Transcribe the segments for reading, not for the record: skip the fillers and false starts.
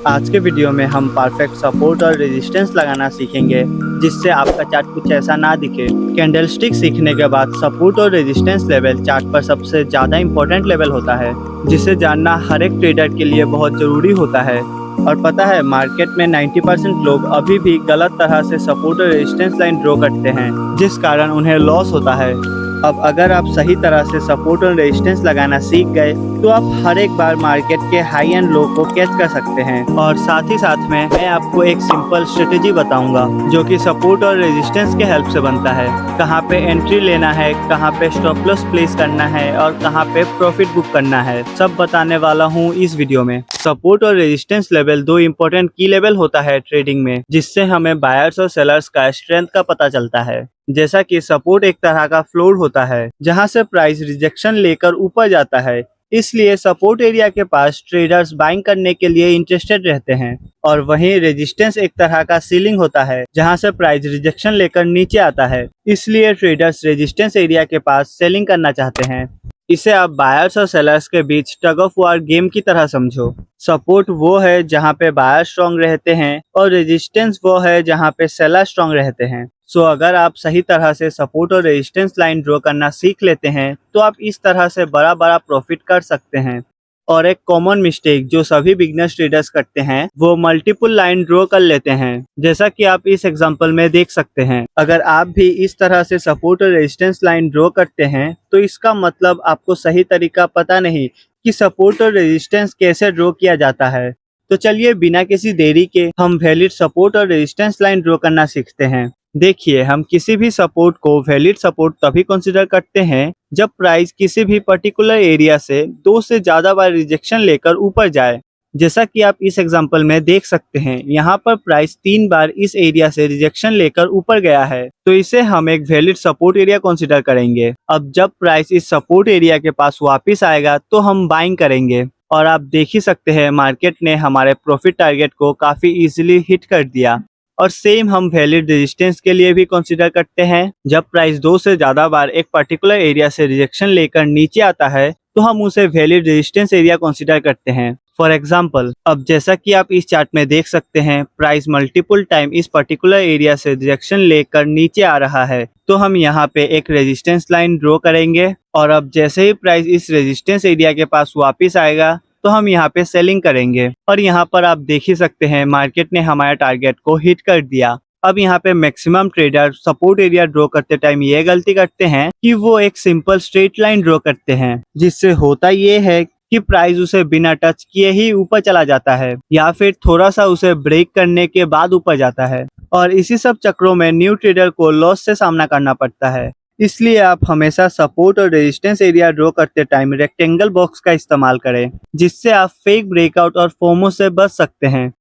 आज के वीडियो में हम परफेक्ट सपोर्ट और रेजिस्टेंस लगाना सीखेंगे, जिससे आपका चार्ट कुछ ऐसा ना दिखे। कैंडलस्टिक सीखने के बाद सपोर्ट और रेजिस्टेंस लेवल चार्ट पर सबसे ज़्यादा इंपॉर्टेंट लेवल होता है, जिसे जानना हर एक ट्रेडर के लिए बहुत ज़रूरी होता है। और पता है, मार्केट में 90% लोग अभी भी गलत तरह से सपोर्ट और रेजिस्टेंस लाइन ड्रॉ करते हैं, जिस कारण उन्हें लॉस होता है। अब अगर आप सही तरह से सपोर्ट और रेजिस्टेंस लगाना सीख गए तो आप हर एक बार मार्केट के हाई एंड लो को कैच कर सकते हैं। और साथ ही साथ में मैं आपको एक सिंपल स्ट्रेटेजी बताऊंगा जो कि सपोर्ट और रेजिस्टेंस के हेल्प से बनता है। कहां पे एंट्री लेना है, कहां पे स्टॉप लॉस प्लेस करना है और कहां पे प्रॉफिट बुक करना है, सब बताने वाला हूं इस वीडियो में। सपोर्ट और रेजिस्टेंस लेवल दो इंपॉर्टेंट की लेवल होता है ट्रेडिंग में, जिससे हमें बायर्स और सेलर्स का स्ट्रेंथ का पता चलता है। जैसा कि सपोर्ट एक तरह का फ्लोर होता है जहां से प्राइस रिजेक्शन लेकर ऊपर जाता है, इसलिए सपोर्ट एरिया के पास ट्रेडर्स बाइंग करने के लिए इंटरेस्टेड रहते हैं। और वहीं रेजिस्टेंस एक तरह का सीलिंग होता है जहां से प्राइस रिजेक्शन लेकर नीचे आता है, इसलिए ट्रेडर्स रेजिस्टेंस एरिया के पास सेलिंग करना चाहते हैं। इसे आप बायर्स और सेलर्स के बीच टग ऑफ वार गेम की तरह समझो। सपोर्ट वो है जहां पे बायर स्ट्रॉन्ग रहते हैं और रेजिस्टेंस वो है जहां पे सेलर स्ट्रॉन्ग रहते हैं। सो अगर आप सही तरह से सपोर्ट और रेजिस्टेंस लाइन ड्रॉ करना सीख लेते हैं तो आप इस तरह से बड़ा बड़ा प्रॉफिट कर सकते हैं। और एक कॉमन मिस्टेक जो सभी बिगनर्स ट्रेडर्स करते हैं वो मल्टीपल लाइन ड्रॉ कर लेते हैं, जैसा कि आप इस एग्जांपल में देख सकते हैं। अगर आप भी इस तरह से सपोर्ट और रेजिस्टेंस लाइन ड्रॉ करते हैं तो इसका मतलब आपको सही तरीका पता नहीं कि सपोर्ट और रेजिस्टेंस कैसे ड्रॉ किया जाता है। तो चलिए बिना किसी देरी के हम वैलिड सपोर्ट और रेजिस्टेंस लाइन ड्रॉ करना सीखते हैं। देखिए, हम किसी भी सपोर्ट को वैलिड सपोर्ट तभी कंसीडर करते हैं जब प्राइस किसी भी पर्टिकुलर एरिया से दो से ज्यादा बार रिजेक्शन लेकर ऊपर जाए। जैसा कि आप इस एग्जांपल में देख सकते हैं, यहाँ पर प्राइस 3 बार इस एरिया से रिजेक्शन लेकर ऊपर गया है, तो इसे हम एक वैलिड सपोर्ट एरिया कंसीडर करेंगे। अब जब प्राइस इस सपोर्ट एरिया के पास वापस आएगा तो हम बाइंग करेंगे। और आप देख ही सकते हैं, मार्केट ने हमारे प्रॉफिट टारगेट को काफी इजीली हिट कर दिया। और सेम हम वैलिड रेजिस्टेंस के लिए भी कंसीडर करते हैं। जब प्राइस दो से ज्यादा बार एक पर्टिकुलर एरिया से रिजेक्शन लेकर नीचे आता है तो हम उसे वैलिड रेजिस्टेंस एरिया कंसीडर करते हैं। फॉर एग्जांपल, अब जैसा कि आप इस चार्ट में देख सकते हैं, प्राइस मल्टीपल टाइम इस पर्टिकुलर एरिया से रिजेक्शन लेकर नीचे आ रहा है, तो हम यहाँ पे एक रेजिस्टेंस लाइन ड्रॉ करेंगे। और अब जैसे ही प्राइस इस रेजिस्टेंस एरिया के पास वापस आएगा तो हम यहाँ पे सेलिंग करेंगे। और यहाँ पर आप देख ही सकते हैं, मार्केट ने हमारे टारगेट को हिट कर दिया। अब यहाँ पे maximum trader support area draw करते टाइम ये गलती करते हैं कि वो एक सिंपल स्ट्रेट लाइन ड्रॉ करते हैं, जिससे होता ये है कि प्राइस उसे बिना टच किए ही ऊपर चला जाता है या फिर थोड़ा सा उसे ब्रेक करने के बाद ऊपर जाता है। और इसी सब चक्रों में न्यू ट्रेडर को लॉस से सामना करना पड़ता है। इसलिए आप हमेशा सपोर्ट और रेजिस्टेंस एरिया ड्रॉ करते टाइम रेक्टेंगल बॉक्स का इस्तेमाल करें, जिससे आप फेक ब्रेकआउट और फोमो से बच सकते हैं।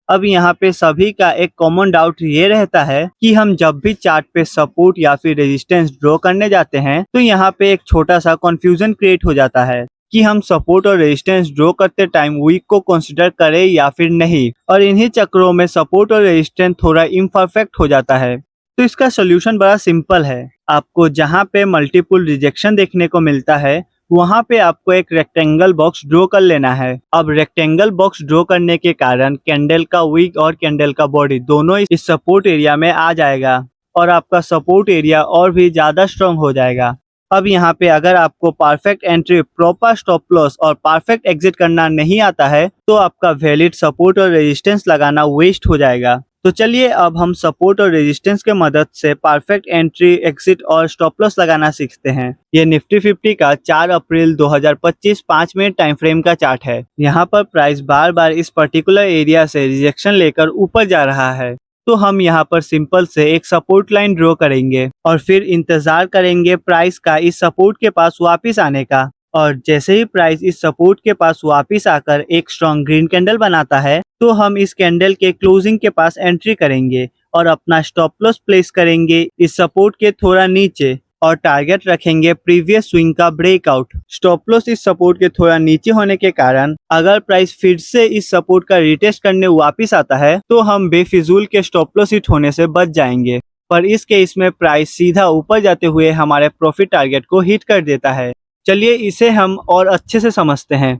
अब यहाँ पे सभी का एक कॉमन डाउट ये रहता है कि हम जब भी चार्ट पे सपोर्ट या फिर रेजिस्टेंस ड्रॉ करने जाते हैं तो यहाँ पे एक छोटा सा कंफ्यूजन क्रिएट हो जाता है कि हम सपोर्ट और रेजिस्टेंस ड्रॉ करते टाइम वीक को कंसीडर करें या फिर नहीं। और इन्हीं चक्रों में सपोर्ट और रेजिस्टेंस थोड़ा इम्परफेक्ट हो जाता है। तो इसका सोल्यूशन बड़ा सिंपल है। आपको जहां पे मल्टीपल रिजेक्शन देखने को मिलता है वहां पे आपको एक रेक्टेंगल बॉक्स ड्रॉ कर लेना है। अब रेक्टेंगल बॉक्स ड्रॉ करने के कारण कैंडल का विक और कैंडल का बॉडी दोनों इस सपोर्ट एरिया में आ जाएगा और आपका सपोर्ट एरिया और भी ज्यादा स्ट्रॉन्ग हो जाएगा। अब यहाँ पे अगर आपको perfect entry, proper stop loss और परफेक्ट एग्जिट करना नहीं आता है तो आपका वैलिड सपोर्ट और रेजिस्टेंस लगाना वेस्ट हो जाएगा। तो चलिए अब हम सपोर्ट और रेजिस्टेंस के मदद से परफेक्ट एंट्री, एग्जिट और स्टॉप लॉस लगाना सीखते हैं। ये निफ्टी 50 का 4 अप्रैल 2025 5 मिनट टाइम फ्रेम का चार्ट है। यहाँ पर प्राइस बार बार इस पर्टिकुलर एरिया से रिजेक्शन लेकर ऊपर जा रहा है, तो हम यहाँ पर सिंपल से एक सपोर्ट लाइन ड्रॉ करेंगे और फिर इंतजार करेंगे प्राइस का इस सपोर्ट के पास वापस आने का। और जैसे ही प्राइस इस सपोर्ट के पास वापस आकर एक स्ट्रॉन्ग ग्रीन कैंडल बनाता है तो हम इस कैंडल के क्लोजिंग के पास एंट्री करेंगे और अपना स्टॉप लॉस प्लेस करेंगे इस सपोर्ट के थोड़ा नीचे और टारगेट रखेंगे प्रीवियस स्विंग का ब्रेकआउट। स्टॉप लॉस इस सपोर्ट के थोड़ा नीचे होने के कारण अगर प्राइस फिर से इस सपोर्ट का रिटेस्ट करने वापस आता है तो हम बेफिजूल के स्टॉप लॉस हिट होने से बच जाएंगे। पर इस केस में प्राइस सीधा ऊपर जाते हुए हमारे प्रॉफिट टारगेट को हिट कर देता है। चलिए इसे हम और अच्छे से समझते हैं।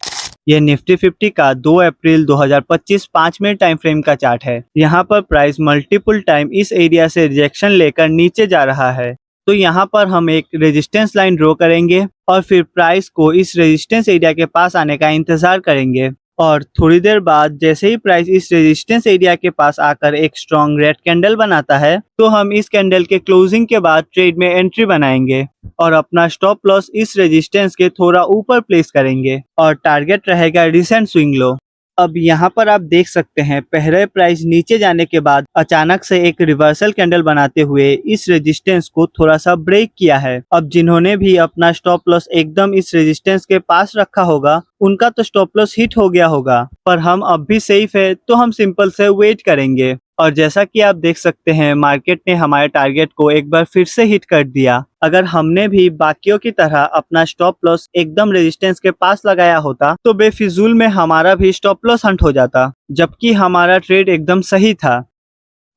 यह निफ्टी 50 का 2 अप्रैल 2025 5 मिनट टाइम फ्रेम का चार्ट है। यहाँ पर प्राइस मल्टीपल टाइम इस एरिया से रिजेक्शन लेकर नीचे जा रहा है। तो यहाँ पर हम एक रेजिस्टेंस लाइन ड्रॉ करेंगे और फिर प्राइस को इस रेजिस्टेंस एरिया के पास आने का इंतजार करेंगे। और थोड़ी देर बाद जैसे ही प्राइस इस रेजिस्टेंस एरिया के पास आकर एक स्ट्रॉन्ग रेड कैंडल बनाता है, तो हम इस कैंडल के क्लोजिंग के बाद ट्रेड में एंट्री बनाएंगे और अपना स्टॉप लॉस इस रेजिस्टेंस के थोड़ा ऊपर प्लेस करेंगे और टारगेट रहेगा रिसेंट स्विंग लो। अब यहाँ पर आप देख सकते हैं पहले प्राइस नीचे जाने के बाद अचानक से एक रिवर्सल कैंडल बनाते हुए इस रेजिस्टेंस को थोड़ा सा ब्रेक किया है। अब जिन्होंने भी अपना स्टॉप लॉस एकदम इस रेजिस्टेंस के पास रखा होगा, उनका तो स्टॉप लॉस हिट हो गया होगा, पर हम अब भी सेफ है तो हम सिंपल से वेट करेंगे। और जैसा कि आप देख सकते हैं मार्केट ने हमारे टारगेट को एक बार फिर से हिट कर दिया। अगर हमने भी बाकियों की तरह अपना स्टॉप लॉस एकदम रेजिस्टेंस के पास लगाया होता तो बेफिजूल में हमारा भी स्टॉप लॉस हंट हो जाता, जबकि हमारा ट्रेड एकदम सही था।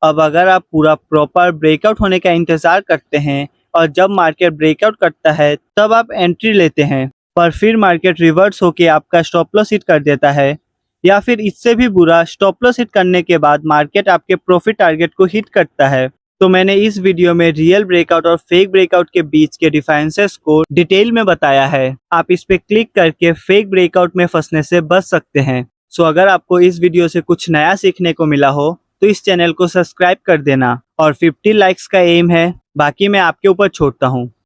अब अगर आप पूरा प्रॉपर ब्रेकआउट होने का इंतजार करते हैं और जब मार्केट ब्रेकआउट करता है तब आप एंट्री लेते हैं, पर फिर मार्केट रिवर्स होके आपका स्टॉप लॉस हिट कर देता है, या फिर इससे भी बुरा स्टॉप लॉस हिट करने के बाद मार्केट आपके प्रॉफिट टारगेट को हिट करता है, तो मैंने इस वीडियो में रियल ब्रेकआउट और फेक ब्रेकआउट के बीच के डिफरेंसेस को डिटेल में बताया है। आप इस पे क्लिक करके फेक ब्रेकआउट में फंसने से बच सकते हैं। सो अगर आपको इस वीडियो से कुछ नया सीखने को मिला हो तो इस चैनल को सब्सक्राइब कर देना और 50 लाइक्स का एम है, बाकी मैं आपके ऊपर छोड़ता हूँ।